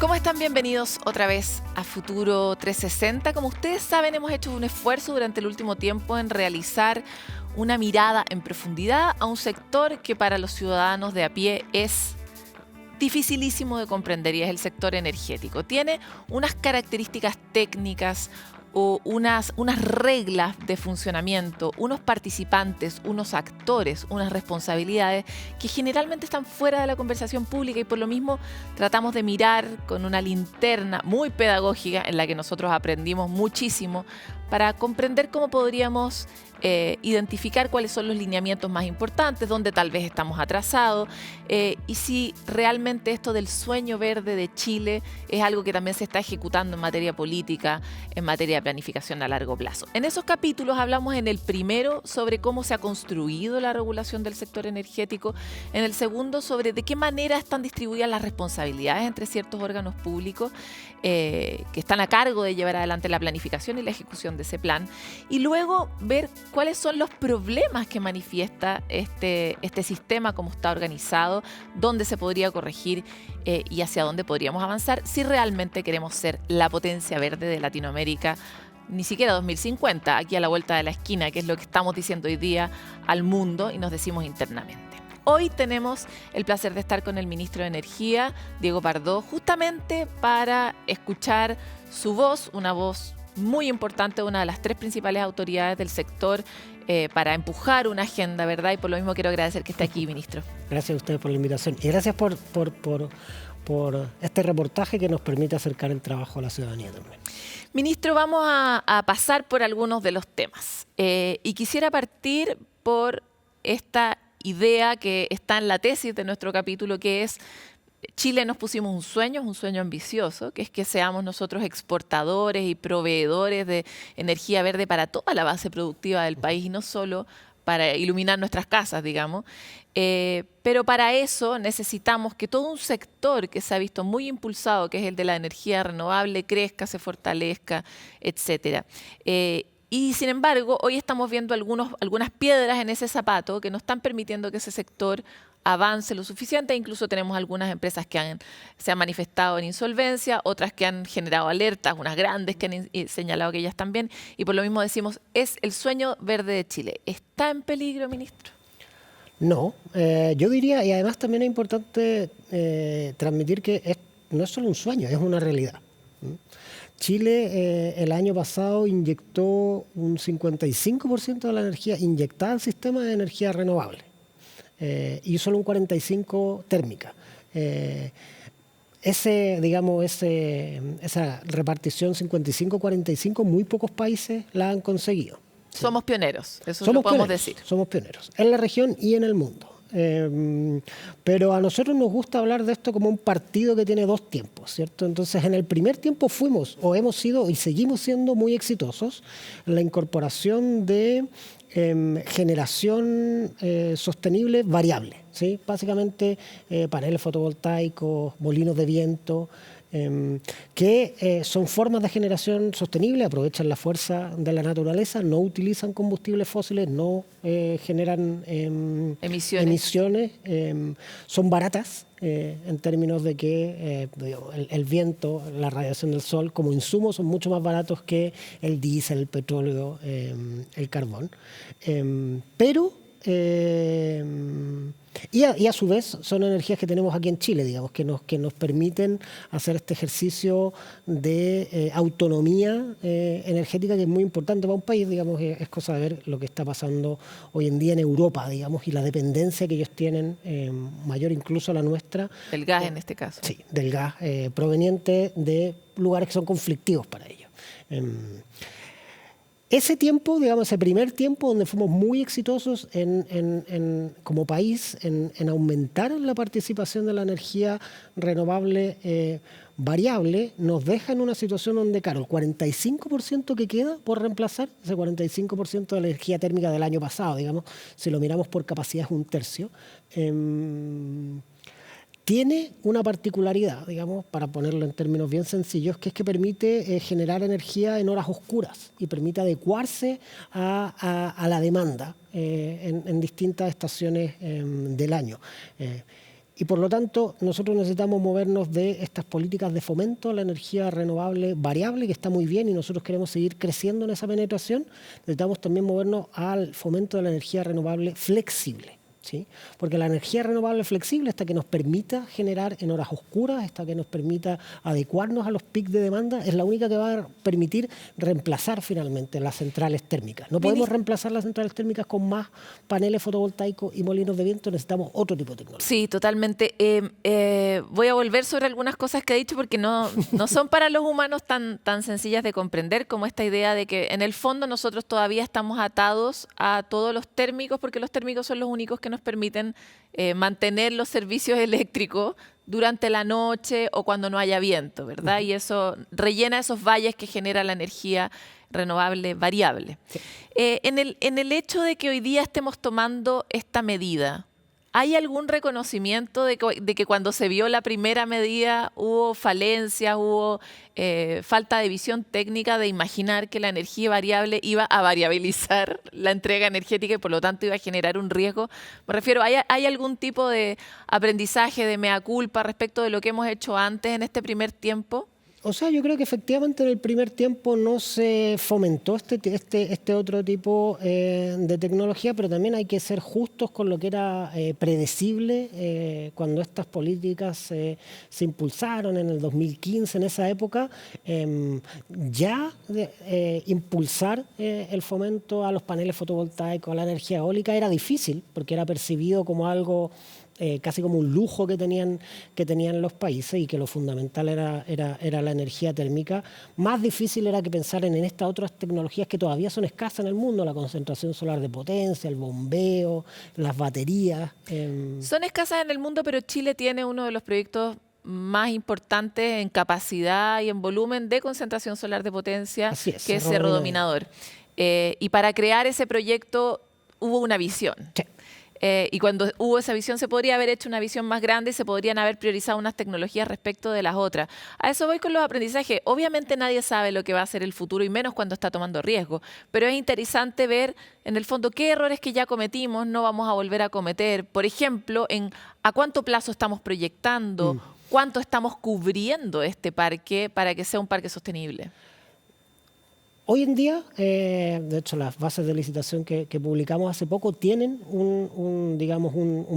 ¿Cómo están? Bienvenidos otra vez a Futuro 360. Como ustedes saben, hemos hecho un esfuerzo durante el último tiempo en realizar una mirada en profundidad a un sector que para los ciudadanos de a pie es dificilísimo de comprender, y es el sector energético. Tiene unas características técnicas o unas reglas de funcionamiento, unos participantes, unos actores, unas responsabilidades que generalmente están fuera de la conversación pública, y por lo mismo tratamos de mirar con una linterna muy pedagógica en la que nosotros aprendimos muchísimo para comprender cómo podríamos identificar cuáles son los lineamientos más importantes, dónde tal vez estamos atrasados, y si realmente esto del sueño verde de Chile es algo que también se está ejecutando en materia política, en materia de planificación a largo plazo. En esos capítulos hablamos en el primero sobre cómo se ha construido la regulación del sector energético, en el segundo sobre de qué manera están distribuidas las responsabilidades entre ciertos órganos públicos que están a cargo de llevar adelante la planificación y la ejecución de ese plan, y luego ver cuáles son los problemas que manifiesta este sistema, cómo está organizado, dónde se podría corregir y hacia dónde podríamos avanzar si realmente queremos ser la potencia verde de Latinoamérica, ni siquiera 2050, aquí a la vuelta de la esquina, que es lo que estamos diciendo hoy día al mundo y nos decimos internamente. Hoy tenemos el placer de estar con el ministro de Energía, Diego Pardo, justamente para escuchar su voz, una voz muy importante, una de las tres principales autoridades del sector para empujar una agenda, ¿verdad? Y por lo mismo quiero agradecer que esté aquí, ministro. Gracias a ustedes por la invitación y gracias por este reportaje que nos permite acercar el trabajo a la ciudadanía también. Ministro, vamos a pasar por algunos de los temas y quisiera partir por esta idea que está en la tesis de nuestro capítulo, que es: Chile nos pusimos un sueño, es un sueño ambicioso, que es que seamos nosotros exportadores y proveedores de energía verde para toda la base productiva del país y no solo para iluminar nuestras casas, digamos. Pero para eso necesitamos que todo un sector que se ha visto muy impulsado, que es el de la energía renovable, crezca, se fortalezca, etcétera. Y sin embargo, hoy estamos viendo algunas piedras en ese zapato que no están permitiendo que ese sector avance lo suficiente. Incluso tenemos algunas empresas que se han manifestado en insolvencia, otras que han generado alertas, unas grandes que han señalado que ellas también. Y por lo mismo decimos, es el sueño verde de Chile. ¿Está en peligro, ministro? No, yo diría, y además también es importante transmitir que no es solo un sueño, es una realidad. Chile el año pasado inyectó un 55% de la energía inyectada al sistema de energía renovable y solo un 45% térmica. Esa repartición 55-45, muy pocos países la han conseguido. Somos pioneros, eso lo podemos decir. Somos pioneros en la región y en el mundo. Pero a nosotros nos gusta hablar de esto como un partido que tiene dos tiempos, ¿cierto? Entonces, en el primer tiempo fuimos o hemos sido y seguimos siendo muy exitosos en la incorporación de generación sostenible variable, ¿sí? Básicamente paneles fotovoltaicos, molinos de viento, que son formas de generación sostenible, aprovechan la fuerza de la naturaleza, no utilizan combustibles fósiles, no generan emisiones, son baratas en términos de que el viento, la radiación del sol como insumos son mucho más baratos que el diésel, el petróleo, el carbón. Y a su vez son energías que tenemos aquí en Chile, digamos, que nos permiten hacer este ejercicio de autonomía energética, que es muy importante para un país, digamos. Es cosa de ver lo que está pasando hoy en día en Europa, digamos, y la dependencia que ellos tienen, mayor incluso a la nuestra. Del gas en este caso. Sí, del gas proveniente de lugares que son conflictivos para ellos. Ese tiempo, digamos, ese primer tiempo donde fuimos muy exitosos como país en aumentar la participación de la energía renovable variable, nos deja en una situación donde, claro, el 45% que queda por reemplazar, ese 45% de la energía térmica del año pasado, digamos, si lo miramos por capacidad es un tercio, tiene una particularidad, digamos, para ponerlo en términos bien sencillos, que es que permite generar energía en horas oscuras y permite adecuarse a la demanda en distintas estaciones del año. Y por lo tanto, nosotros necesitamos movernos de estas políticas de fomento a la energía renovable variable, que está muy bien y nosotros queremos seguir creciendo en esa penetración. Necesitamos también movernos al fomento de la energía renovable flexible, ¿sí? Porque la energía renovable flexible, esta que nos permita generar en horas oscuras, esta que nos permita adecuarnos a los picos de demanda, es la única que va a permitir reemplazar finalmente las centrales térmicas. No podemos reemplazar las centrales térmicas con más paneles fotovoltaicos y molinos de viento, necesitamos otro tipo de tecnología. Sí, totalmente. Voy a volver sobre algunas cosas que ha dicho porque no son para los humanos tan sencillas de comprender como esta idea de que en el fondo nosotros todavía estamos atados a todos los térmicos porque los térmicos son los únicos que nos permiten mantener los servicios eléctricos durante la noche o cuando no haya viento, ¿verdad? Y eso rellena esos valles que genera la energía renovable variable. Sí. En el hecho de que hoy día estemos tomando esta medida, ¿hay algún reconocimiento de que cuando se vio la primera medida hubo falencias, hubo falta de visión técnica de imaginar que la energía variable iba a variabilizar la entrega energética y por lo tanto iba a generar un riesgo? Me refiero, ¿hay algún tipo de aprendizaje, de mea culpa respecto de lo que hemos hecho antes en este primer tiempo? O sea, yo creo que efectivamente en el primer tiempo no se fomentó este otro tipo de tecnología, pero también hay que ser justos con lo que era predecible cuando estas políticas se impulsaron en el 2015, en esa época. Impulsar el fomento a los paneles fotovoltaicos, a la energía eólica, era difícil, porque era percibido como algo casi como un lujo que tenían los países y que lo fundamental era la energía térmica. Más difícil era que pensar en estas otras tecnologías que todavía son escasas en el mundo, la concentración solar de potencia, el bombeo, las baterías. Son escasas en el mundo, pero Chile tiene uno de los proyectos más importantes en capacidad y en volumen de concentración solar de potencia, que es Cerro Dominador. Y para crear ese proyecto hubo una visión. Sí. Y cuando hubo esa visión se podría haber hecho una visión más grande y se podrían haber priorizado unas tecnologías respecto de las otras. A eso voy con los aprendizajes. Obviamente nadie sabe lo que va a ser el futuro y menos cuando está tomando riesgo, pero es interesante ver en el fondo qué errores que ya cometimos no vamos a volver a cometer. Por ejemplo, a cuánto plazo estamos proyectando, cuánto estamos cubriendo este parque para que sea un parque sostenible. Hoy en día, de hecho, las bases de licitación que publicamos hace poco tienen un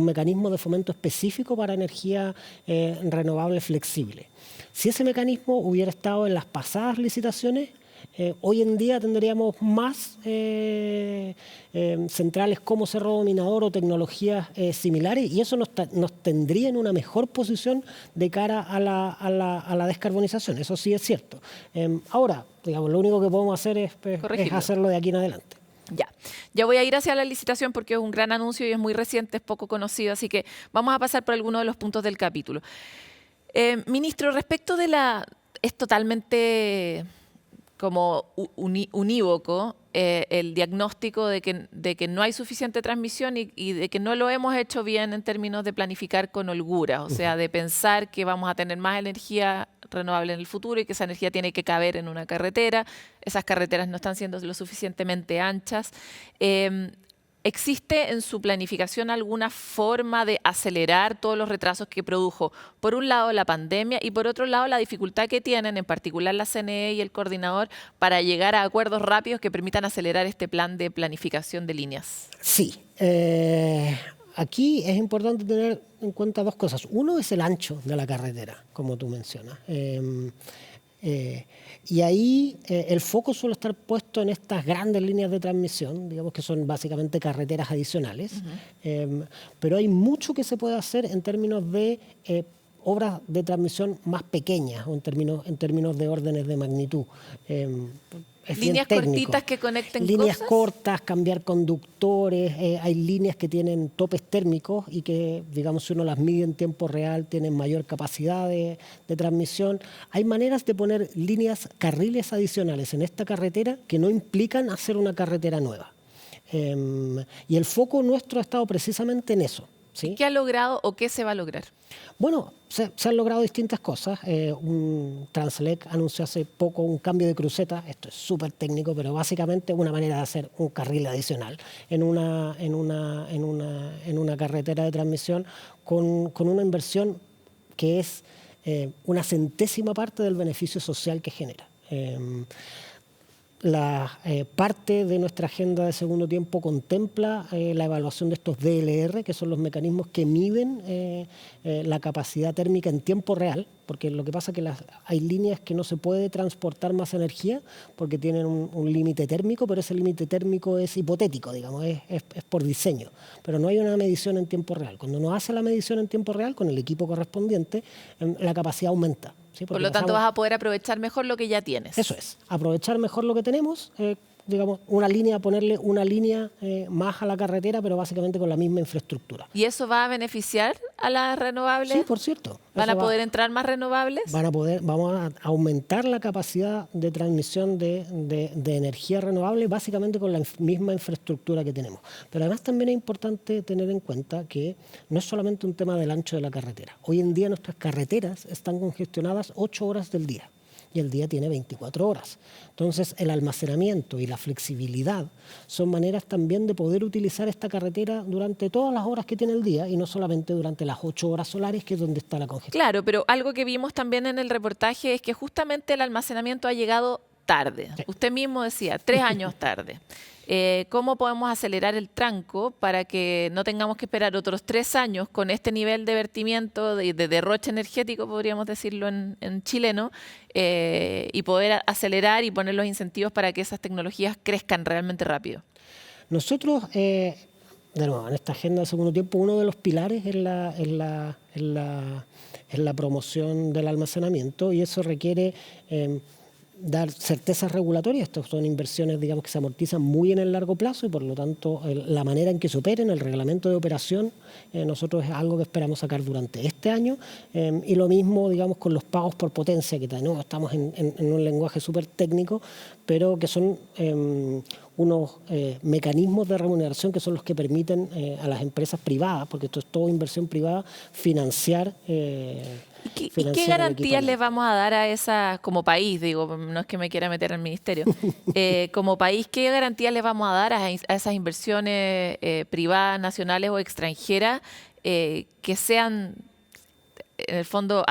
mecanismo de fomento específico para energía renovable flexible. Si ese mecanismo hubiera estado en las pasadas licitaciones, hoy en día tendríamos más centrales como Cerro Dominador o tecnologías similares y eso nos tendría en una mejor posición de cara a la descarbonización. Eso sí es cierto. Ahora, digamos, lo único que podemos hacer es hacerlo de aquí en adelante. Ya voy a ir hacia la licitación porque es un gran anuncio y es muy reciente, es poco conocido, así que vamos a pasar por algunos de los puntos del capítulo. Ministro, respecto de es totalmente como unívoco el diagnóstico de que no hay suficiente transmisión y de que no lo hemos hecho bien en términos de planificar con holgura, o sea, de pensar que vamos a tener más energía renovable en el futuro y que esa energía tiene que caber en una carretera. Esas carreteras no están siendo lo suficientemente anchas. ¿Existe en su planificación alguna forma de acelerar todos los retrasos que produjo, por un lado, la pandemia y por otro lado, la dificultad que tienen, en particular la CNE y el coordinador, para llegar a acuerdos rápidos que permitan acelerar este plan de planificación de líneas? Sí. Aquí es importante tener en cuenta dos cosas. Uno es el ancho de la carretera, como tú mencionas. Y ahí el foco suele estar puesto en estas grandes líneas de transmisión, digamos que son básicamente carreteras adicionales, pero hay mucho que se puede hacer en términos de obras de transmisión más pequeñas o en términos de órdenes de magnitud. Líneas cortitas que conecten líneas cosas. Cortas, cambiar conductores, hay líneas que tienen topes térmicos y que, digamos, si uno las mide en tiempo real, tienen mayor capacidad de transmisión. Hay maneras de poner carriles adicionales en esta carretera que no implican hacer una carretera nueva. Y el foco nuestro ha estado precisamente en eso. ¿Sí? ¿Qué ha logrado o qué se va a lograr? Bueno, se han logrado distintas cosas. Transelec anunció hace poco un cambio de cruceta. Esto es súper técnico, pero básicamente una manera de hacer un carril adicional en una una carretera de transmisión con una inversión que es una centésima parte del beneficio social que genera. La parte de nuestra agenda de segundo tiempo contempla la evaluación de estos DLR, que son los mecanismos que miden la capacidad térmica en tiempo real, porque lo que pasa es que hay líneas que no se puede transportar más energía porque tienen un límite térmico, pero ese límite térmico es hipotético, digamos, es por diseño, pero no hay una medición en tiempo real. Cuando uno hace la medición en tiempo real con el equipo correspondiente, la capacidad aumenta. ¿Sí? Por lo tanto, vas a poder aprovechar mejor lo que ya tienes. Eso es, aprovechar mejor lo que tenemos, digamos, ponerle una línea más a la carretera, pero básicamente con la misma infraestructura. ¿Y eso va a beneficiar a las renovables? Sí, por cierto. ¿Van a poder entrar más renovables? Vamos a aumentar la capacidad de transmisión de energía renovable básicamente con la misma infraestructura que tenemos. Pero además también es importante tener en cuenta que no es solamente un tema del ancho de la carretera. Hoy en día nuestras carreteras están congestionadas 8 horas del día. Y el día tiene 24 horas. Entonces, el almacenamiento y la flexibilidad son maneras también de poder utilizar esta carretera durante todas las horas que tiene el día y no solamente durante las 8 horas solares, que es donde está la congestión. Claro, pero algo que vimos también en el reportaje es que justamente el almacenamiento ha llegado tarde. Sí. Usted mismo decía, 3 años tarde. ¿Cómo podemos acelerar el tranco para que no tengamos que esperar otros 3 años con este nivel de vertimiento, de derroche energético, podríamos decirlo en chileno, y poder acelerar y poner los incentivos para que esas tecnologías crezcan realmente rápido? Nosotros, de nuevo, en esta agenda de segundo tiempo, uno de los pilares es la promoción del almacenamiento, y eso requiere dar certezas regulatorias. Estas son inversiones, digamos, que se amortizan muy en el largo plazo y por lo tanto la manera en que se operen, el reglamento de operación, nosotros es algo que esperamos sacar durante este año, y lo mismo, digamos, con los pagos por potencia, que no, estamos en un lenguaje súper técnico, pero que son unos mecanismos de remuneración que son los que permiten a las empresas privadas, porque esto es todo inversión privada, financiar. ¿Y qué garantías les vamos a dar a esas, como país, digo, no es que me quiera meter al ministerio, como país, qué garantías les vamos a dar a esas inversiones privadas, nacionales o extranjeras, que sean, en el fondo,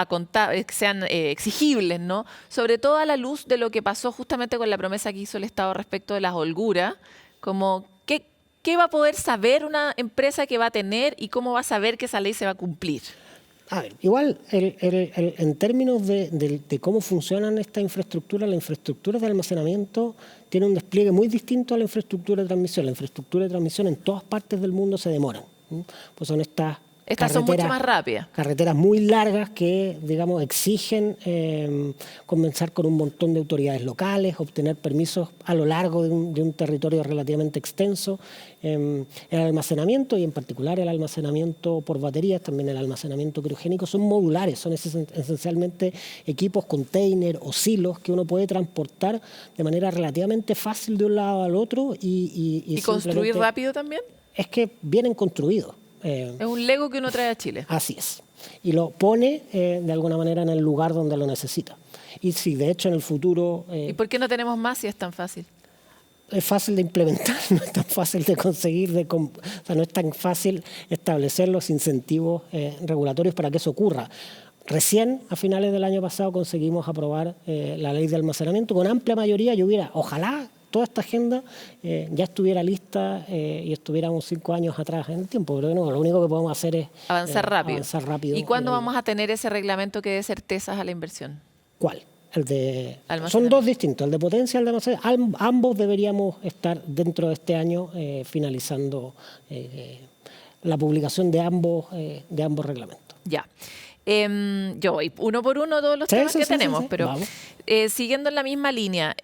que sean exigibles, ¿no? Sobre todo a la luz de lo que pasó justamente con la promesa que hizo el Estado respecto de las holguras, como ¿qué va a poder saber una empresa que va a tener y cómo va a saber que esa ley se va a cumplir? A ver, igual, en términos de cómo funcionan esta infraestructura, la infraestructura de almacenamiento tiene un despliegue muy distinto a la infraestructura de transmisión. La infraestructura de transmisión en todas partes del mundo se demoran. Pues son estas son mucho más rápidas. Carreteras muy largas que, digamos, exigen comenzar con un montón de autoridades locales, obtener permisos a lo largo de un territorio relativamente extenso. El almacenamiento, y en particular el almacenamiento por baterías, también el almacenamiento criogénico, son modulares, son esencialmente equipos, container o silos que uno puede transportar de manera relativamente fácil de un lado al otro. ¿Y construir rápido también? Es que vienen construidos. Es un Lego que uno trae a Chile. Así es. Y lo pone de alguna manera en el lugar donde lo necesita. Y si de hecho en el futuro... ¿Y por qué no tenemos más si es tan fácil? Es fácil de implementar, no es tan fácil de conseguir, o sea, no es tan fácil establecer los incentivos regulatorios para que eso ocurra. Recién, a finales del año pasado, conseguimos aprobar la ley de almacenamiento con amplia mayoría. Ojalá toda esta agenda ya estuviera lista y estuviéramos 5 años atrás en el tiempo, pero no, lo único que podemos hacer es avanzar rápido. ¿Y cuándo vamos a tener ese reglamento que dé certezas a la inversión? ¿Cuál? Son dos distintos, el de potencia y el de almacenamiento. Ambos deberíamos estar dentro de este año finalizando la publicación de ambos reglamentos. Ya. Yo voy uno por uno todos los temas que tenemos, pero siguiendo en la misma línea,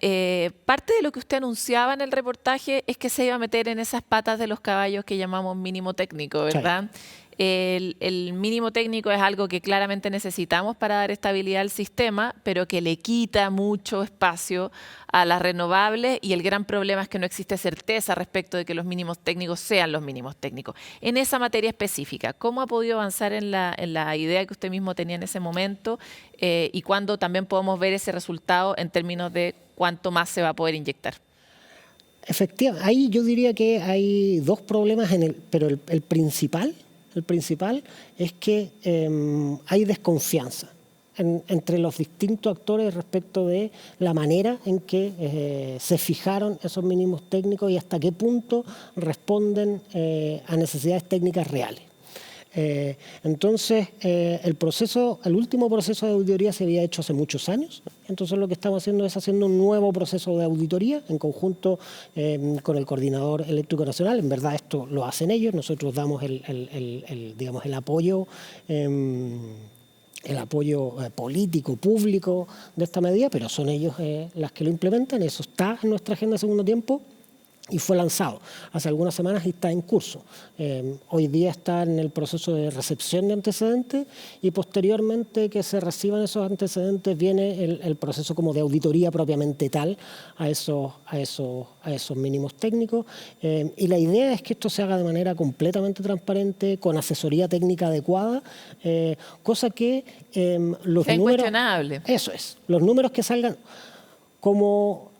parte de lo que usted anunciaba en el reportaje es que se iba a meter en esas patas de los caballos que llamamos mínimo técnico, ¿verdad? Sí. El mínimo técnico es algo que claramente necesitamos para dar estabilidad al sistema, pero que le quita mucho espacio a las renovables, y el gran problema es que no existe certeza respecto de que los mínimos técnicos sean los mínimos técnicos. En esa materia específica, ¿cómo ha podido avanzar en la idea que usted mismo tenía en ese momento y cuándo también podemos ver ese resultado en términos de cuánto más se va a poder inyectar? Efectivamente, ahí yo diría que hay dos problemas, pero el principal es que hay desconfianza entre los distintos actores respecto de la manera en que se fijaron esos mínimos técnicos y hasta qué punto responden a necesidades técnicas reales. Entonces, el último proceso de auditoría se había hecho hace muchos años. Entonces, lo que estamos haciendo es haciendo un nuevo proceso de auditoría en conjunto con el Coordinador Eléctrico Nacional. En verdad, esto lo hacen ellos. Nosotros damos digamos, el apoyo político, público de esta medida, pero son ellos las que lo implementan. Eso está en nuestra agenda de segundo tiempo y fue lanzado hace algunas semanas y está en curso. Hoy día está en el proceso de recepción de antecedentes y posteriormente que se reciban esos antecedentes viene el proceso como de auditoría propiamente tal a esos mínimos técnicos. Y la idea es que esto se haga de manera completamente transparente, con asesoría técnica adecuada, cosa que los sea números... incuestionable. Eso es, los números que salgan como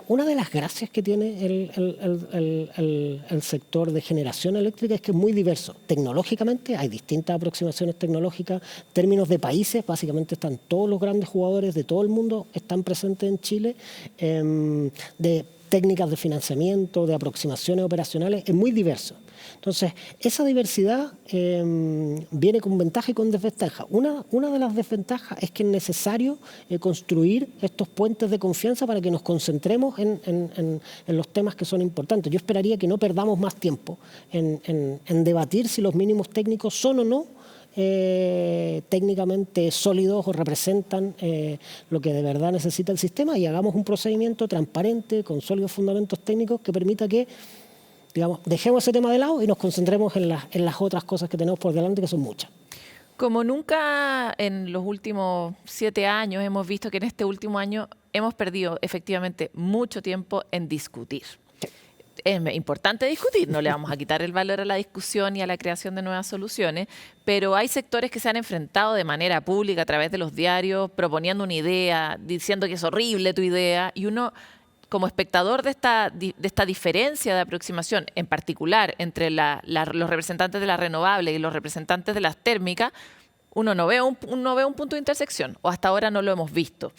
una de las gracias que tiene el sector de generación eléctrica es que es muy diverso. Tecnológicamente hay distintas aproximaciones tecnológicas. En términos de países, básicamente están todos los grandes jugadores de todo el mundo, están presentes en Chile. De técnicas de financiamiento, de aproximaciones operacionales, es muy diverso. Entonces, esa diversidad viene con ventaja y con desventaja. Una de las desventajas es que es necesario construir estos puentes de confianza para que nos concentremos en los temas que son importantes. Yo esperaría que no perdamos más tiempo en debatir si los mínimos técnicos son o no técnicamente sólidos o representan lo que de verdad necesita el sistema, y hagamos un procedimiento transparente, con sólidos fundamentos técnicos que permita que, digamos, dejemos ese tema de lado y nos concentremos en las otras cosas que tenemos por delante, que son muchas. Como nunca en los últimos 7 años hemos visto que en este último año hemos perdido efectivamente mucho tiempo en discutir. Es importante discutir, no le vamos a quitar el valor a la discusión y a la creación de nuevas soluciones, pero hay sectores que se han enfrentado de manera pública a través de los diarios, proponiendo una idea, diciendo que es horrible tu idea, y uno, como espectador de esta diferencia de aproximación, en particular entre los representantes de las renovables y los representantes de las térmicas, uno no ve un punto de intersección, o hasta ahora no lo hemos visto.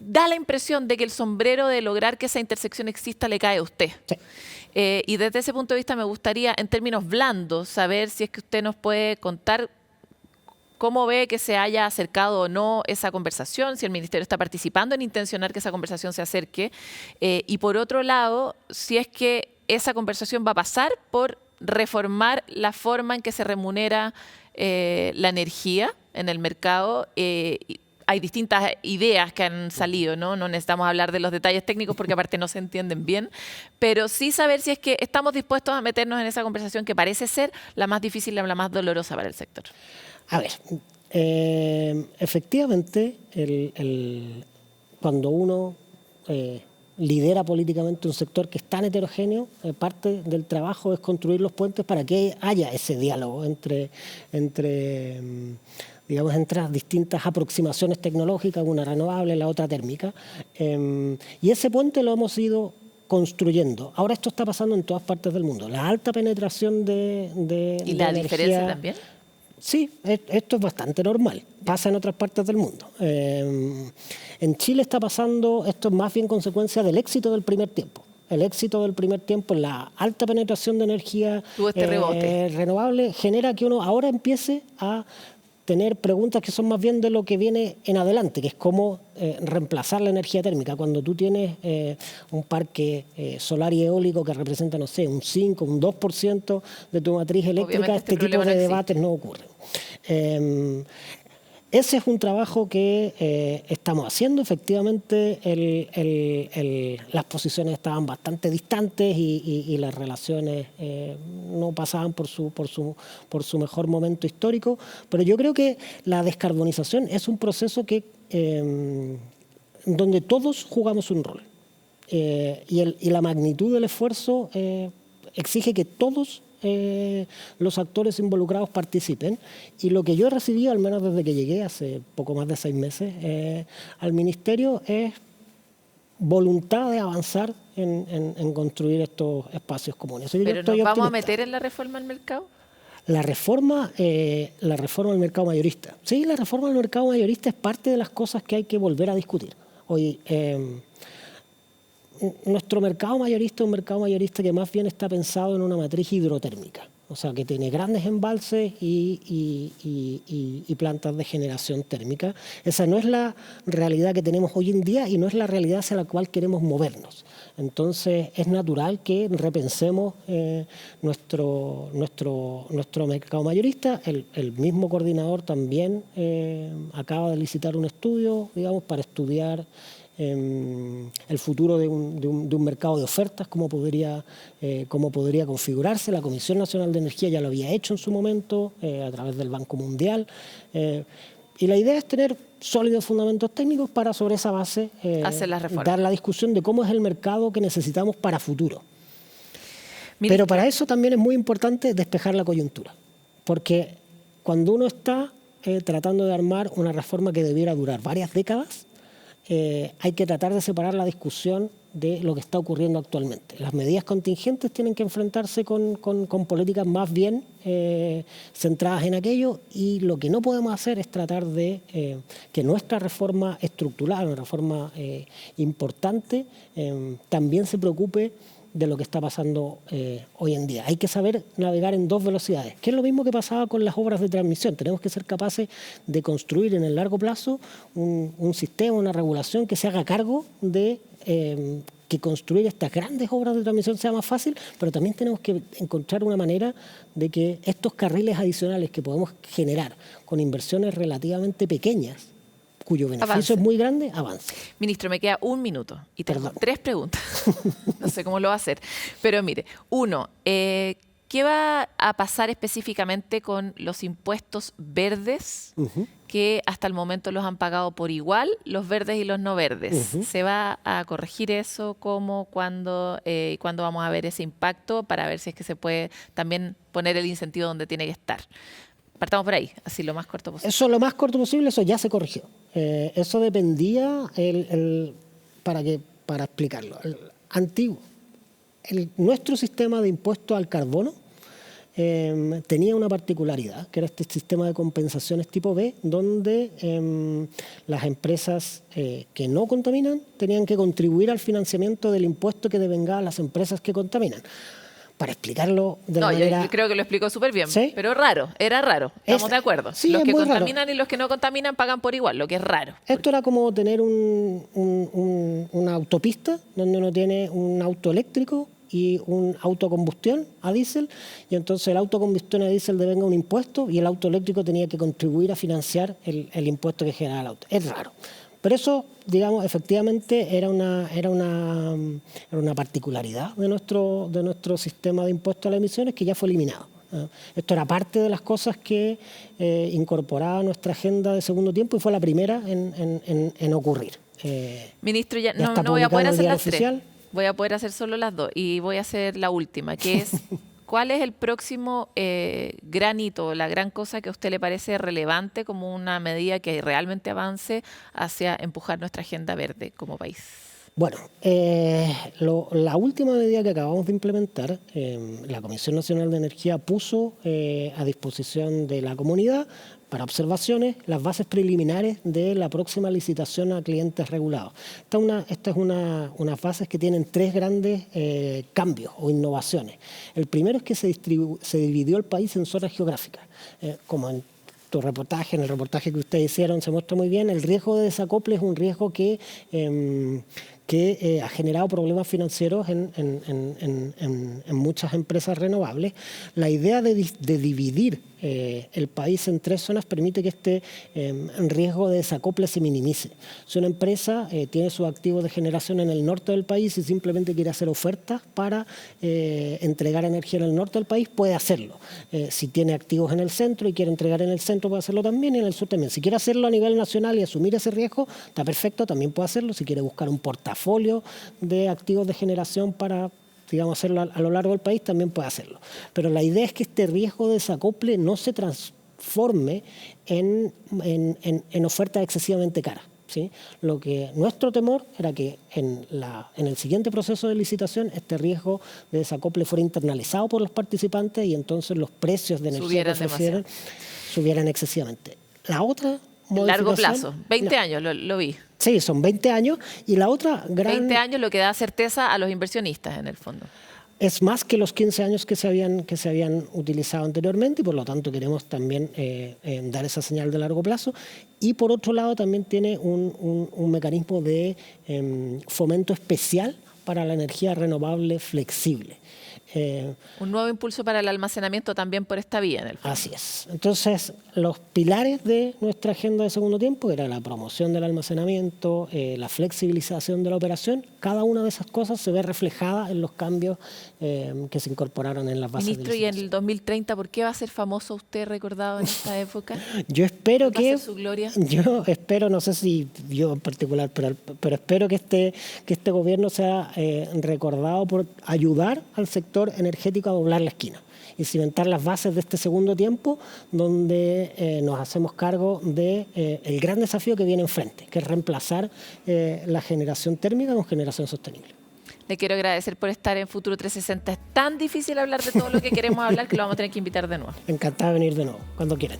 Da la impresión de que el sombrero de lograr que esa intersección exista le cae a usted. Sí. Y desde ese punto de vista me gustaría, en términos blandos, saber si es que usted nos puede contar cómo ve que se haya acercado o no esa conversación, si el Ministerio está participando en intencionar que esa conversación se acerque, y por otro lado, si es que esa conversación va a pasar por reformar la forma en que se remunera la energía en el mercado. Hay distintas ideas que han salido, ¿no? No necesitamos hablar de los detalles técnicos porque aparte no se entienden bien, pero sí saber si es que estamos dispuestos a meternos en esa conversación que parece ser la más difícil, la más dolorosa para el sector. A ver, efectivamente, cuando uno lidera políticamente un sector que es tan heterogéneo, parte del trabajo es construir los puentes para que haya ese diálogo entre las distintas aproximaciones tecnológicas, una renovable, la otra térmica. Y ese puente lo hemos ido construyendo. Ahora esto está pasando en todas partes del mundo. La alta penetración de ¿Y la energía, diferencia también? Sí, esto es bastante normal. Pasa en otras partes del mundo. En Chile está pasando, esto es más bien consecuencia del éxito del primer tiempo. El éxito del primer tiempo en la alta penetración de energía renovable genera que uno ahora empiece a tener preguntas que son más bien de lo que viene en adelante, que es cómo reemplazar la energía térmica. Cuando tú tienes un parque solar y eólico que representa, no sé, un 5, un 2% de tu matriz eléctrica, este tipo de debates no ocurren. Ese es un trabajo que estamos haciendo. Efectivamente, las posiciones estaban bastante distantes y las relaciones no pasaban por su mejor momento histórico. Pero yo creo que la descarbonización es un proceso donde todos jugamos un rol. Y la magnitud del esfuerzo exige que todos los actores involucrados participen. Y lo que yo he recibido, al menos desde que llegué hace poco más de 6 meses al Ministerio, es voluntad de avanzar en construir estos espacios comunes. ¿Pero nos vamos a meter en la reforma del mercado? La reforma del mercado mayorista. Sí, la reforma del mercado mayorista es parte de las cosas que hay que volver a discutir. Hoy, nuestro mercado mayorista es un mercado mayorista que más bien está pensado en una matriz hidrotérmica. O sea, que tiene grandes embalses y plantas de generación térmica. Esa no es la realidad que tenemos hoy en día y no es la realidad hacia la cual queremos movernos. Entonces, es natural que repensemos nuestro mercado mayorista. El mismo coordinador también acaba de licitar un estudio, digamos, para estudiar el futuro de un mercado de ofertas, cómo podría configurarse. La Comisión Nacional de Energía ya lo había hecho en su momento a través del Banco Mundial. Y la idea es tener sólidos fundamentos técnicos para sobre esa base dar la discusión de cómo es el mercado que necesitamos para futuro. Pero para eso también es muy importante despejar la coyuntura, porque cuando uno está tratando de armar una reforma que debiera durar varias décadas, hay que tratar de separar la discusión de lo que está ocurriendo actualmente. Las medidas contingentes tienen que enfrentarse con políticas más bien centradas en aquello, y lo que no podemos hacer es tratar de que nuestra reforma estructural, una reforma importante, también se preocupe de lo que está pasando hoy en día. Hay que saber navegar en 2 velocidades, que es lo mismo que pasaba con las obras de transmisión. Tenemos que ser capaces de construir en el largo plazo un sistema, una regulación que se haga cargo de que construir estas grandes obras de transmisión sea más fácil, pero también tenemos que encontrar una manera de que estos carriles adicionales que podemos generar con inversiones relativamente pequeñas, cuyo beneficio es muy grande, avance. Ministro, me queda 1 minuto y tengo 3 preguntas. No sé cómo lo va a hacer. Pero mire, 1, ¿qué va a pasar específicamente con los impuestos verdes que hasta el momento los han pagado por igual, los verdes y los no verdes? ¿Se va a corregir eso? ¿Cómo? ¿Cuándo? ¿Cuándo vamos a ver ese impacto para ver si es que se puede también poner el incentivo donde tiene que estar? Partamos por ahí, así lo más corto posible. Eso lo más corto posible, eso ya se corrigió. Eso dependía, para explicarlo, nuestro sistema de impuesto al carbono tenía una particularidad, que era este sistema de compensaciones tipo B, donde las empresas que no contaminan tenían que contribuir al financiamiento del impuesto que devengaba a las empresas que contaminan. Para explicarlo de la manera... Yo creo que lo explicó súper bien, ¿Sí? pero era raro, estamos de acuerdo. Sí, los que contaminan raro. Y los que no contaminan pagan por igual, lo que es raro. Esto era como tener una autopista donde uno tiene un auto eléctrico y un auto a combustión a diésel, y entonces el auto a combustión a diésel devenga un impuesto y el auto eléctrico tenía que contribuir a financiar el impuesto que generaba el auto. Es raro. Pero eso, digamos, efectivamente era una particularidad de nuestro sistema de impuesto a las emisiones que ya fue eliminado. Esto era parte de las cosas que incorporaba nuestra agenda de segundo tiempo y fue la primera en ocurrir. Ministro, ya no voy a poder hacer las 3. Voy a poder hacer solo las 2 y voy a hacer la última, que es... ¿Cuál es el próximo gran hito, la gran cosa que a usted le parece relevante como una medida que realmente avance hacia empujar nuestra agenda verde como país? Bueno, la última medida que acabamos de implementar, la Comisión Nacional de Energía puso a disposición de la comunidad para observaciones las bases preliminares de la próxima licitación a clientes regulados. Esta es unas bases que tienen 3 grandes cambios o innovaciones. El primero es que se dividió el país en zonas geográficas, como en tu reportaje, en el reportaje que ustedes hicieron se muestra muy bien. El riesgo de desacople es un riesgo que ha generado problemas financieros en muchas empresas renovables. La idea de dividir el país en 3 zonas permite que este riesgo de desacople se minimice. Si una empresa tiene sus activos de generación en el norte del país y simplemente quiere hacer ofertas para entregar energía en el norte del país, puede hacerlo. Si tiene activos en el centro y quiere entregar en el centro, puede hacerlo también, y en el sur también. Si quiere hacerlo a nivel nacional y asumir ese riesgo, está perfecto, también puede hacerlo. Si quiere buscar un portafolio de activos de generación para digamos, hacerlo a lo largo del país, también puede hacerlo. Pero la idea es que este riesgo de desacople no se transforme en ofertas excesivamente caras. ¿Sí? Lo que nuestro temor era que en el siguiente proceso de licitación este riesgo de desacople fuera internalizado por los participantes y entonces los precios de energía que ofrecieran subieran excesivamente. La otra modificación... Largo plazo, 20 años lo vi. Sí, son 20 años y la otra gran... 20 años lo que da certeza a los inversionistas en el fondo. Es más que los 15 años que se habían utilizado anteriormente y por lo tanto queremos también dar esa señal de largo plazo. Y por otro lado también tiene un mecanismo de fomento especial para la energía renovable flexible. Un nuevo impulso para el almacenamiento también por esta vía en el fondo. Así es. Entonces, los pilares de nuestra agenda de segundo tiempo era la promoción del almacenamiento, la flexibilización de la operación. Cada una de esas cosas se ve reflejada en los cambios que se incorporaron en las bases de Ministro, y en el 2030, ¿por qué va a ser famoso usted recordado en esta época? Yo espero ¿Va a ser su gloria? Yo espero, no sé si yo en particular, pero espero que este gobierno sea recordado por ayudar al sector energético a doblar la esquina y cimentar las bases de este segundo tiempo donde nos hacemos cargo de el gran desafío que viene enfrente, que es reemplazar la generación térmica con generación sostenible. Le quiero agradecer por estar en Futuro 360. Es tan difícil hablar de todo lo que queremos hablar que lo vamos a tener que invitar de nuevo. Encantado de venir de nuevo, cuando quieran.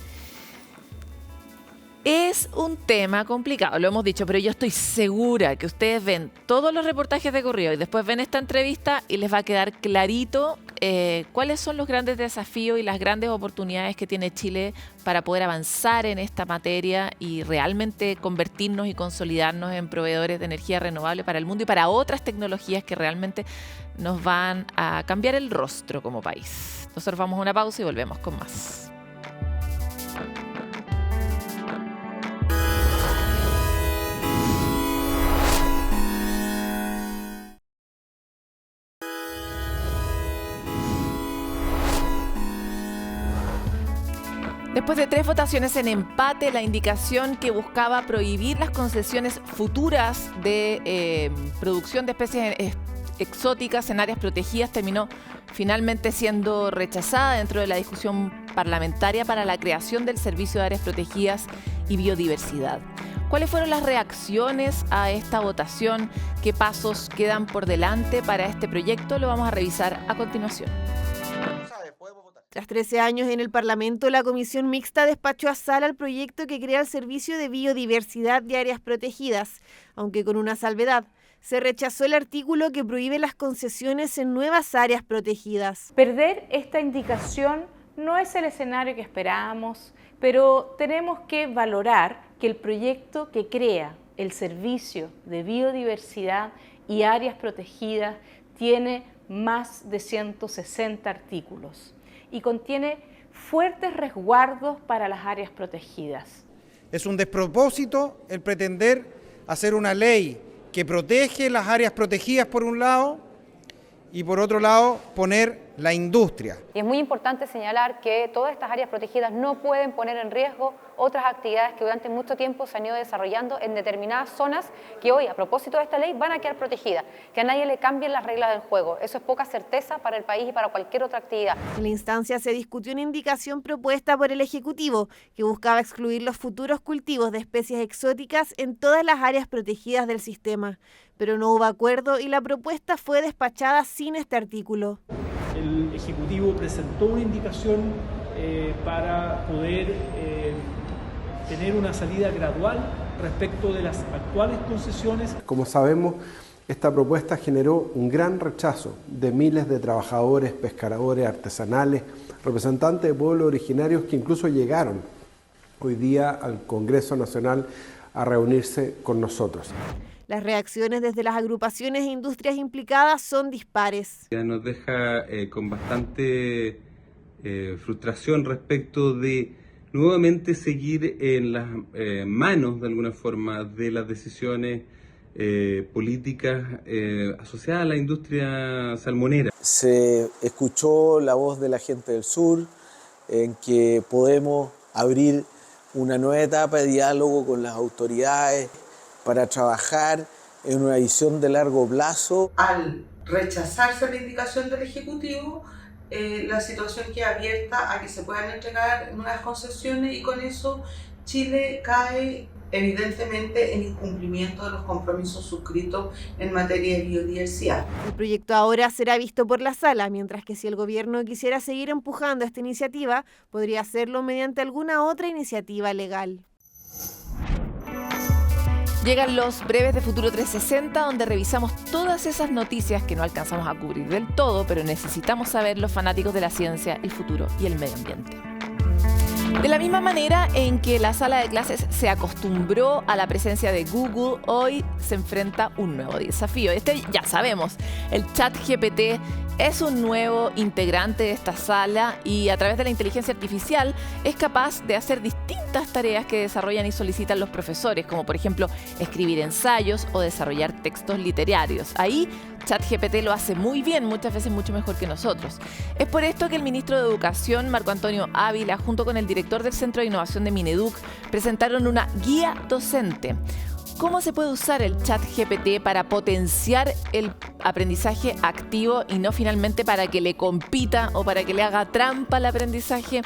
Es un tema complicado, lo hemos dicho, pero yo estoy segura que ustedes ven todos los reportajes de corrido y después ven esta entrevista y les va a quedar clarito cuáles son los grandes desafíos y las grandes oportunidades que tiene Chile para poder avanzar en esta materia y realmente convertirnos y consolidarnos en proveedores de energía renovable para el mundo y para otras tecnologías que realmente nos van a cambiar el rostro como país. Nosotros vamos a una pausa y volvemos con más. Después de 3 votaciones en empate, la indicación que buscaba prohibir las concesiones futuras de producción de especies exóticas en áreas protegidas terminó finalmente siendo rechazada dentro de la discusión parlamentaria para la creación del Servicio de Áreas Protegidas y Biodiversidad. ¿Cuáles fueron las reacciones a esta votación? ¿Qué pasos quedan por delante para este proyecto? Lo vamos a revisar a continuación. Tras 13 años en el Parlamento, la Comisión Mixta despachó a sala el proyecto que crea el Servicio de Biodiversidad de Áreas Protegidas, aunque con una salvedad. Se rechazó el artículo que prohíbe las concesiones en nuevas áreas protegidas. Perder esta indicación no es el escenario que esperábamos, pero tenemos que valorar que el proyecto que crea el Servicio de Biodiversidad y Áreas Protegidas tiene más de 160 artículos y contiene fuertes resguardos para las áreas protegidas. Es un despropósito el pretender hacer una ley que protege las áreas protegidas por un lado y por otro lado poner la industria. Y es muy importante señalar que todas estas áreas protegidas no pueden poner en riesgo otras actividades que durante mucho tiempo se han ido desarrollando en determinadas zonas que hoy, a propósito de esta ley, van a quedar protegidas, que a nadie le cambien las reglas del juego. Eso es poca certeza para el país y para cualquier otra actividad. En la instancia se discutió una indicación propuesta por el Ejecutivo que buscaba excluir los futuros cultivos de especies exóticas en todas las áreas protegidas del sistema, pero no hubo acuerdo y la propuesta fue despachada sin este artículo. El Ejecutivo presentó una indicación para poder tener una salida gradual respecto de las actuales concesiones. Como sabemos, esta propuesta generó un gran rechazo de miles de trabajadores, pescadores, artesanales, representantes de pueblos originarios que incluso llegaron hoy día al Congreso Nacional a reunirse con nosotros. Las reacciones desde las agrupaciones e industrias implicadas son dispares. Nos deja con bastante frustración respecto de nuevamente seguir en las manos, de alguna forma, de las decisiones políticas asociadas a la industria salmonera. Se escuchó la voz de la gente del sur en que podemos abrir una nueva etapa de diálogo con las autoridades para trabajar en una visión de largo plazo. Al rechazarse la indicación del Ejecutivo, la situación queda abierta a que se puedan entregar nuevas concesiones y con eso Chile cae evidentemente en incumplimiento de los compromisos suscritos en materia de biodiversidad. El proyecto ahora será visto por la sala, mientras que si el gobierno quisiera seguir empujando esta iniciativa, podría hacerlo mediante alguna otra iniciativa legal. Llegan los breves de Futuro 360, donde revisamos todas esas noticias que no alcanzamos a cubrir del todo, pero necesitamos saber los fanáticos de la ciencia, el futuro y el medio ambiente. De la misma manera en que la sala de clases se acostumbró a la presencia de Google, hoy se enfrenta un nuevo desafío. Ya sabemos, el ChatGPT es un nuevo integrante de esta sala y a través de la inteligencia artificial es capaz de hacer distintas tareas que desarrollan y solicitan los profesores, como por ejemplo escribir ensayos o desarrollar textos literarios. Ahí ChatGPT lo hace muy bien, muchas veces mucho mejor que nosotros. Es por esto que el ministro de Educación, Marco Antonio Ávila, junto con el director del Centro de Innovación de Mineduc, presentaron una guía docente. ¿Cómo se puede usar el ChatGPT para potenciar el aprendizaje activo y no finalmente para que le compita o para que le haga trampa al aprendizaje?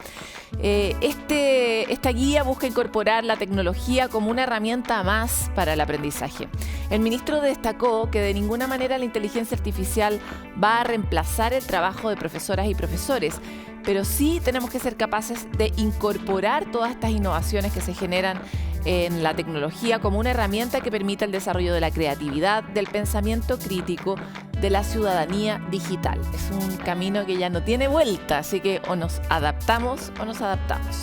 Esta guía busca incorporar la tecnología como una herramienta más para el aprendizaje. El ministro destacó que de ninguna manera la inteligencia artificial va a reemplazar el trabajo de profesoras y profesores, pero sí tenemos que ser capaces de incorporar todas estas innovaciones que se generan en la tecnología como una herramienta que permita el desarrollo de la creatividad, del pensamiento crítico, de la ciudadanía digital. Es un camino que ya no tiene vuelta, así que o nos adaptamos o nos adaptamos.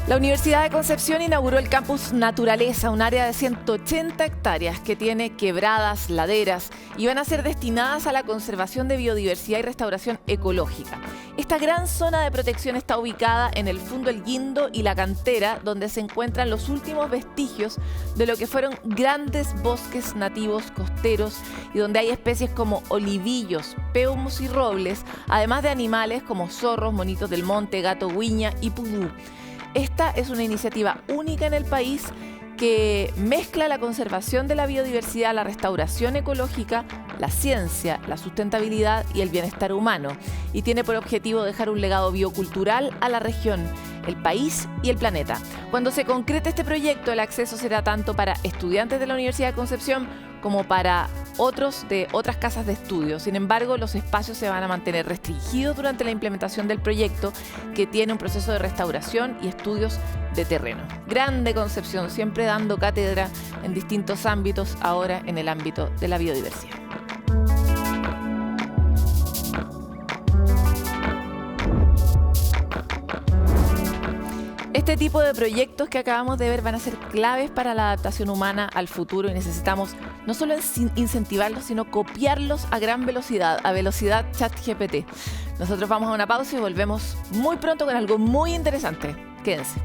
La Universidad de Concepción inauguró el Campus Naturaleza, un área de 180 hectáreas que tiene quebradas, laderas y van a ser destinadas a la conservación de biodiversidad y restauración ecológica. Esta gran zona de protección está ubicada en el Fundo El Guindo y La Cantera, donde se encuentran los últimos vestigios de lo que fueron grandes bosques nativos costeros y donde hay especies como olivillos, peumos y robles, además de animales como zorros, monitos del monte, gato guiña y pudú. Esta es una iniciativa única en el país que mezcla la conservación de la biodiversidad, la restauración ecológica, la ciencia, la sustentabilidad y el bienestar humano, y tiene por objetivo dejar un legado biocultural a la región, el país y el planeta. Cuando se concrete este proyecto, el acceso será tanto para estudiantes de la Universidad de Concepción como para otros de otras casas de estudio. Sin embargo, los espacios se van a mantener restringidos durante la implementación del proyecto, que tiene un proceso de restauración y estudios de terreno. Grande Concepción, siempre dando cátedra en distintos ámbitos, ahora en el ámbito de la biodiversidad. Este tipo de proyectos que acabamos de ver van a ser claves para la adaptación humana al futuro y necesitamos no solo incentivarlos, sino copiarlos a gran velocidad, a velocidad ChatGPT. Nosotros vamos a una pausa y volvemos muy pronto con algo muy interesante. Quédense.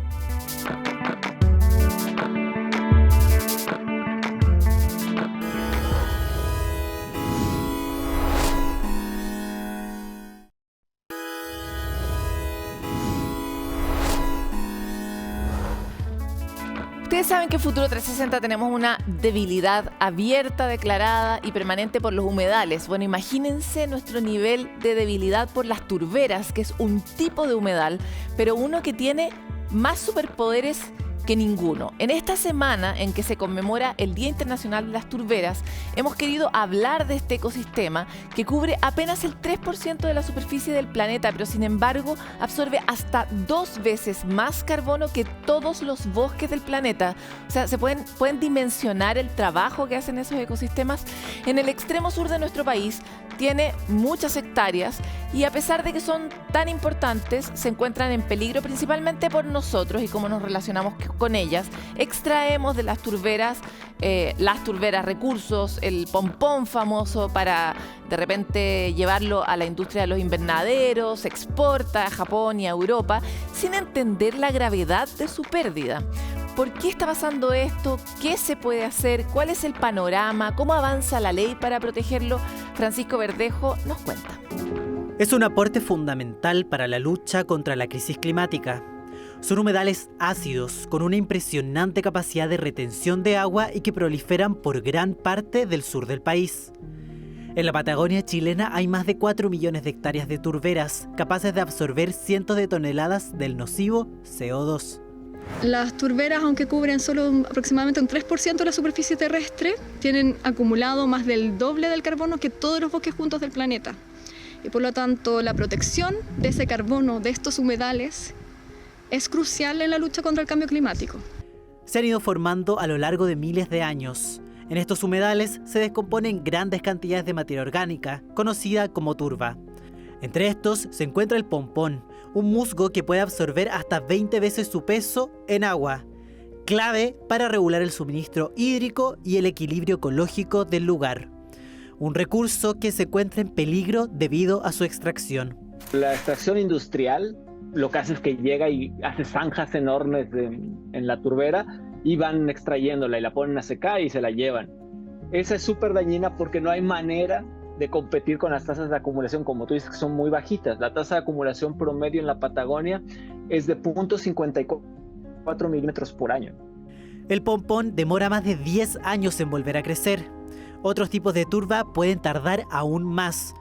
Ustedes saben que en Futuro 360 tenemos una debilidad abierta, declarada y permanente por los humedales. Bueno, imagínense nuestro nivel de debilidad por las turberas, que es un tipo de humedal, pero uno que tiene más superpoderes que ninguno. En esta semana en que se conmemora el Día Internacional de las Turberas, hemos querido hablar de este ecosistema que cubre apenas el 3% de la superficie del planeta, pero sin embargo absorbe hasta 2 veces más carbono que todos los bosques del planeta. O sea, ¿se pueden dimensionar el trabajo que hacen esos ecosistemas? En el extremo sur de nuestro país tiene muchas hectáreas y a pesar de que son tan importantes, se encuentran en peligro principalmente por nosotros y cómo nos relacionamos con ellas. Extraemos de las turberas recursos, el pompón famoso para de repente llevarlo a la industria de los invernaderos, se exporta a Japón y a Europa sin entender la gravedad de su pérdida. ¿Por qué está pasando esto? ¿Qué se puede hacer? ¿Cuál es el panorama? ¿Cómo avanza la ley para protegerlo? Francisco Verdejo nos cuenta. Es un aporte fundamental para la lucha contra la crisis climática. Son humedales ácidos con una impresionante capacidad de retención de agua y que proliferan por gran parte del sur del país. En la Patagonia chilena hay más de 4 millones de hectáreas de turberas capaces de absorber cientos de toneladas del nocivo CO2. Las turberas, aunque cubren solo aproximadamente un 3% de la superficie terrestre, tienen acumulado más del doble del carbono que todos los bosques juntos del planeta. Y por lo tanto, la protección de ese carbono, de estos humedales, es crucial en la lucha contra el cambio climático. Se han ido formando a lo largo de miles de años. En estos humedales se descomponen grandes cantidades de materia orgánica, conocida como turba. Entre estos se encuentra el pompón, un musgo que puede absorber hasta 20 veces su peso en agua, clave para regular el suministro hídrico y el equilibrio ecológico del lugar. Un recurso que se encuentra en peligro debido a su extracción. La extracción industrial lo que hace es que llega y hace zanjas enormes en la turbera y van extrayéndola y la ponen a secar y se la llevan. Esa es súper dañina porque no hay manera de competir con las tasas de acumulación, como tú dices, que son muy bajitas. La tasa de acumulación promedio en la Patagonia es de 0.54 milímetros por año. El pompón demora más de 10 años en volver a crecer. Otros tipos de turba pueden tardar aún más.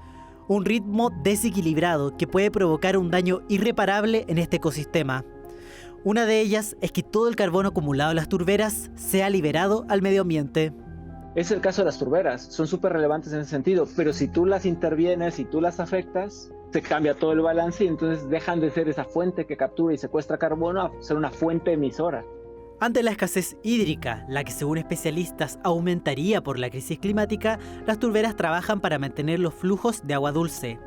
Un ritmo desequilibrado que puede provocar un daño irreparable en este ecosistema. Una de ellas es que todo el carbono acumulado en las turberas sea liberado al medio ambiente. Es el caso de las turberas, son súper relevantes en ese sentido, pero si tú las intervienes y tú las afectas, se cambia todo el balance y entonces dejan de ser esa fuente que captura y secuestra carbono a ser una fuente emisora. Ante la escasez hídrica, la que según especialistas aumentaría por la crisis climática, las turberas trabajan para mantener los flujos de agua dulce,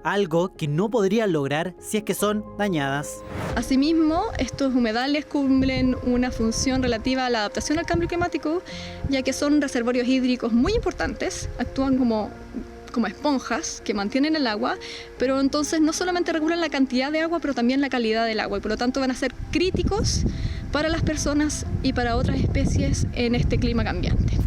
algo que no podrían lograr si es que son dañadas. Asimismo, estos humedales cumplen una función relativa a la adaptación al cambio climático, ya que son reservorios hídricos muy importantes, actúan como esponjas que mantienen el agua, pero entonces no solamente regulan la cantidad de agua, pero también la calidad del agua, y por lo tanto van a ser críticos para las personas y para otras especies en este clima cambiante.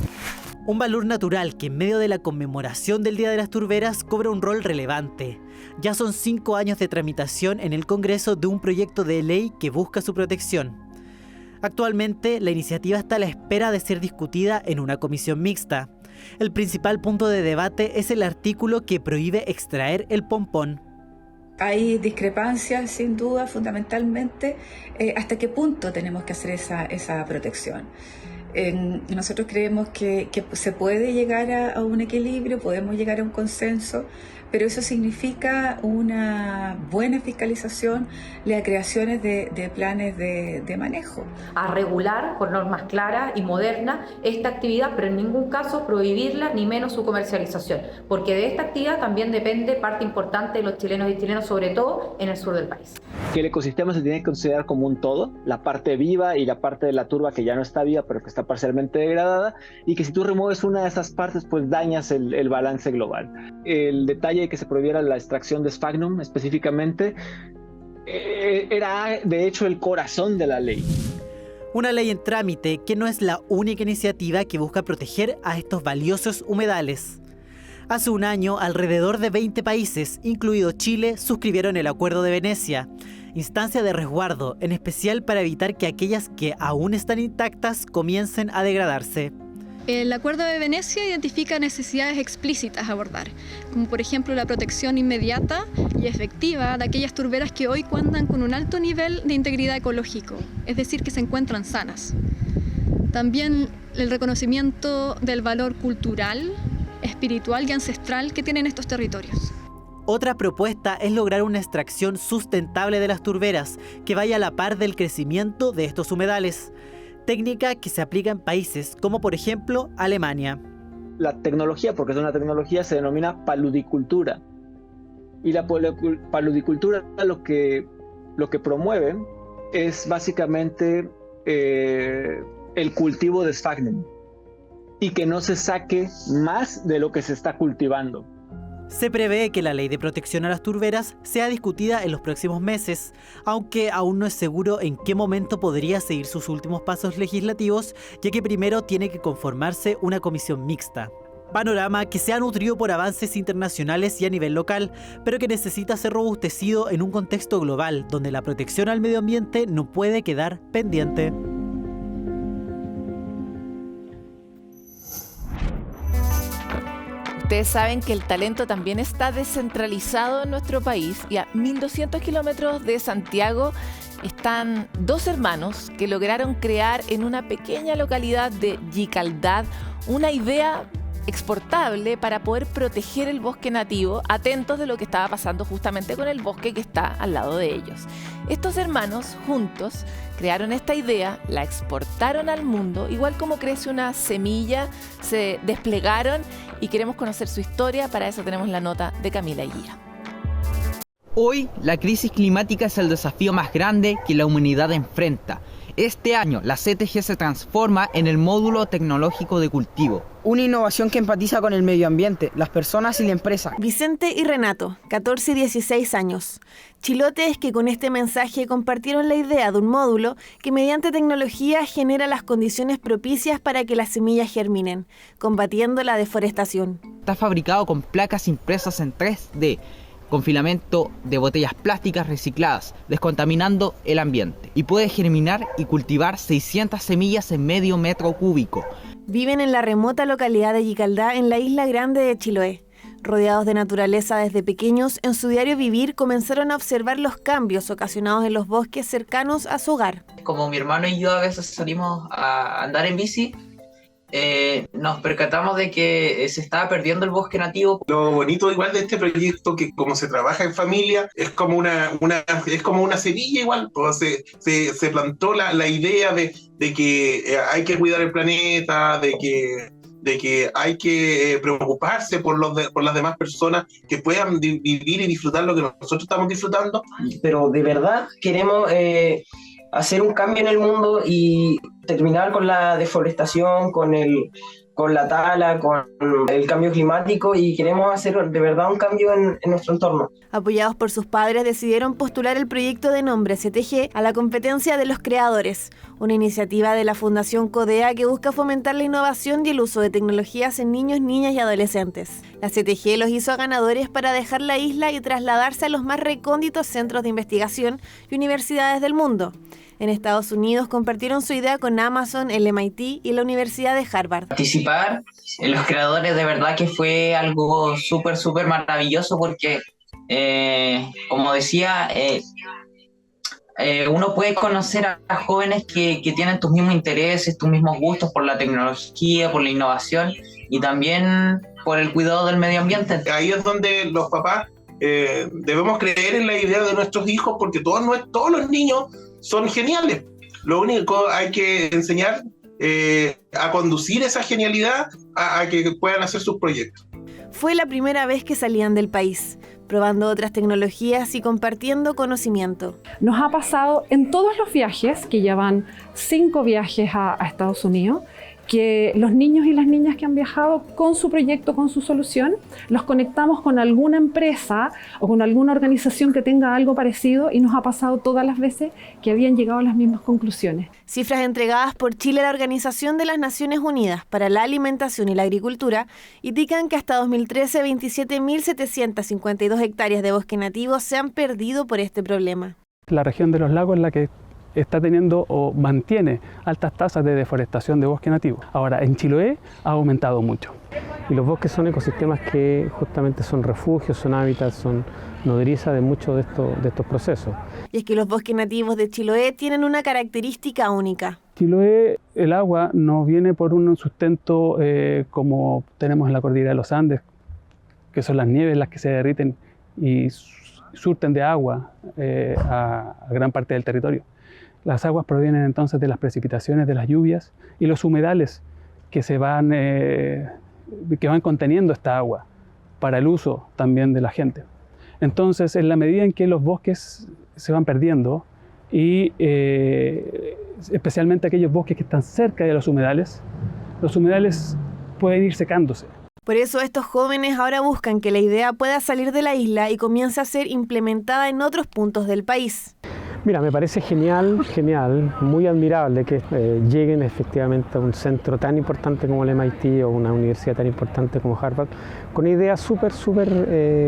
Un valor natural que en medio de la conmemoración del Día de las Turberas cobra un rol relevante. Ya son 5 años de tramitación en el Congreso de un proyecto de ley que busca su protección. Actualmente, la iniciativa está a la espera de ser discutida en una comisión mixta. El principal punto de debate es el artículo que prohíbe extraer el pompón. Hay discrepancias, sin duda, fundamentalmente, hasta qué punto tenemos que hacer esa protección. Nosotros creemos que se puede llegar a un equilibrio, podemos llegar a un consenso, pero eso significa una buena fiscalización, las creaciones de planes de manejo. A regular con normas claras y modernas esta actividad, pero en ningún caso prohibirla ni menos su comercialización, porque de esta actividad también depende parte importante de los chilenos y chilenas, sobre todo en el sur del país. Que el ecosistema se tiene que considerar como un todo, la parte viva y la parte de la turba que ya no está viva pero que está parcialmente degradada, y que si tú remueves una de esas partes pues dañas el balance global. El detalle de que se prohibiera la extracción de sphagnum específicamente era de hecho el corazón de la ley. Una ley en trámite que no es la única iniciativa que busca proteger a estos valiosos humedales. Hace un año, alrededor de 20 países, incluido Chile, suscribieron el Acuerdo de Venecia, instancia de resguardo, en especial para evitar que aquellas que aún están intactas comiencen a degradarse. El Acuerdo de Venecia identifica necesidades explícitas a abordar, como por ejemplo la protección inmediata y efectiva de aquellas turberas que hoy cuentan con un alto nivel de integridad ecológico, es decir, que se encuentran sanas. También el reconocimiento del valor cultural, espiritual y ancestral que tienen estos territorios. Otra propuesta es lograr una extracción sustentable de las turberas que vaya a la par del crecimiento de estos humedales, técnica que se aplica en países como por ejemplo Alemania. La tecnología, porque es una tecnología, se denomina paludicultura. Y la paludicultura lo que promueve es básicamente el cultivo de sphagnum y que no se saque más de lo que se está cultivando. Se prevé que la ley de protección a las turberas sea discutida en los próximos meses, aunque aún no es seguro en qué momento podría seguir sus últimos pasos legislativos, ya que primero tiene que conformarse una comisión mixta. Panorama que se ha nutrido por avances internacionales y a nivel local, pero que necesita ser robustecido en un contexto global, donde la protección al medio ambiente no puede quedar pendiente. Ustedes saben que el talento también está descentralizado en nuestro país y a 1.200 kilómetros de Santiago están dos hermanos que lograron crear en una pequeña localidad de Yicaldad una idea exportable para poder proteger el bosque nativo, atentos de lo que estaba pasando justamente con el bosque que está al lado de ellos. Estos hermanos juntos crearon esta idea, la exportaron al mundo, igual como crece una semilla, se desplegaron y queremos conocer su historia. Para eso tenemos la nota de Camila Guía. Hoy, la crisis climática es el desafío más grande que la humanidad enfrenta. Este año, la CTG se transforma en el módulo tecnológico de cultivo. Una innovación que empatiza con el medio ambiente, las personas y la empresa. Vicente y Renato, 14 y 16 años. Chilotes que con este mensaje compartieron la idea de un módulo que mediante tecnología genera las condiciones propicias para que las semillas germinen, combatiendo la deforestación. Está fabricado con placas impresas en 3D, con filamento de botellas plásticas recicladas, descontaminando el ambiente. Y puede germinar y cultivar 600 semillas en medio metro cúbico. Viven en la remota localidad de Yicaldá, en la isla grande de Chiloé. Rodeados de naturaleza desde pequeños, en su diario vivir comenzaron a observar los cambios ocasionados en los bosques cercanos a su hogar. Como mi hermano y yo a veces salimos a andar en bici, nos percatamos de que se estaba perdiendo el bosque nativo. Lo bonito igual de este proyecto, que como se trabaja en familia, es como una semilla igual, pues se plantó la idea de que hay que cuidar el planeta, de que hay que preocuparse por las demás personas que puedan vivir y disfrutar lo que nosotros estamos disfrutando. Pero de verdad queremos hacer un cambio en el mundo y terminar con la deforestación, con la tala, con el cambio climático, y queremos hacer de verdad un cambio en nuestro entorno. Apoyados por sus padres, decidieron postular el proyecto de nombre CTG a la competencia de los creadores, una iniciativa de la Fundación Codea que busca fomentar la innovación y el uso de tecnologías en niños, niñas y adolescentes. La CTG los hizo a ganadores para dejar la isla y trasladarse a los más recónditos centros de investigación y universidades del mundo. En Estados Unidos compartieron su idea con Amazon, el MIT y la Universidad de Harvard. Participar en los creadores de verdad que fue algo súper maravilloso porque, como decía, uno puede conocer a jóvenes que tienen tus mismos intereses, tus mismos gustos por la tecnología, por la innovación y también por el cuidado del medio ambiente. Ahí es donde los papás debemos creer en la idea de nuestros hijos, porque todos los niños son geniales. Lo único hay que enseñar a conducir esa genialidad a que puedan hacer sus proyectos. Fue la primera vez que salían del país, probando otras tecnologías y compartiendo conocimiento. Nos ha pasado en todos los viajes, que ya van 5 viajes a Estados Unidos, que los niños y las niñas que han viajado con su proyecto, con su solución, los conectamos con alguna empresa o con alguna organización que tenga algo parecido, y nos ha pasado todas las veces que habían llegado a las mismas conclusiones. Cifras entregadas por Chile a la Organización de las Naciones Unidas para la Alimentación y la Agricultura indican que hasta 2013 27.752 hectáreas de bosque nativo se han perdido por este problema. La región de los lagos es la que está teniendo o mantiene altas tasas de deforestación de bosque nativo. Ahora, en Chiloé ha aumentado mucho. Y los bosques son ecosistemas que justamente son refugios, son hábitats, son nodriza de muchos de estos procesos. Y es que los bosques nativos de Chiloé tienen una característica única. Chiloé, el agua no viene por un sustento como tenemos en la cordillera de los Andes, que son las nieves las que se derriten y surten de agua a gran parte del territorio. Las aguas provienen entonces de las precipitaciones, de las lluvias y los humedales que van conteniendo esta agua para el uso también de la gente. Entonces, en la medida en que los bosques se van perdiendo y especialmente aquellos bosques que están cerca de los humedales pueden ir secándose. Por eso estos jóvenes ahora buscan que la idea pueda salir de la isla y comience a ser implementada en otros puntos del país. Mira, me parece genial, muy admirable que lleguen efectivamente a un centro tan importante como el MIT o una universidad tan importante como Harvard con ideas súper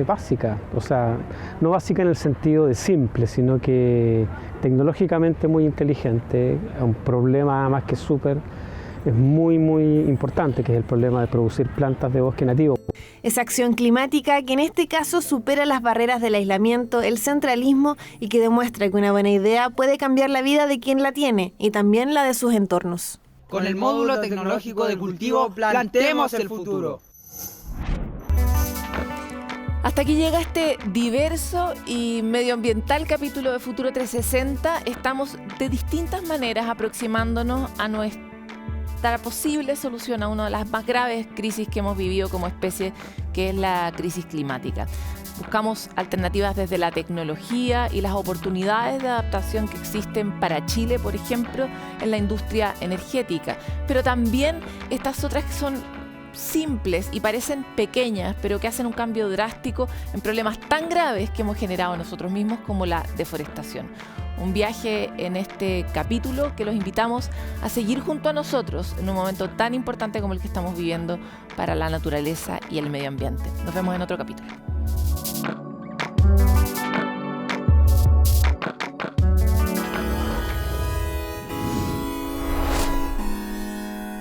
básicas, o sea, no básica en el sentido de simple, sino que tecnológicamente muy inteligente, un problema más que es muy importante, que es el problema de producir plantas de bosque nativo. Esa acción climática que en este caso supera las barreras del aislamiento, el centralismo y que demuestra que una buena idea puede cambiar la vida de quien la tiene y también la de sus entornos. Con el módulo tecnológico de cultivo planteemos el futuro. Hasta aquí llega este diverso y medioambiental capítulo de Futuro 360. Estamos de distintas maneras aproximándonos a nuestra posible solución a una de las más graves crisis que hemos vivido como especie, que es la crisis climática. Buscamos alternativas desde la tecnología y las oportunidades de adaptación que existen para Chile, por ejemplo, en la industria energética, pero también estas otras que son simples y parecen pequeñas, pero que hacen un cambio drástico en problemas tan graves que hemos generado nosotros mismos como la deforestación. Un viaje en este capítulo que los invitamos a seguir junto a nosotros en un momento tan importante como el que estamos viviendo para la naturaleza y el medio ambiente. Nos vemos en otro capítulo.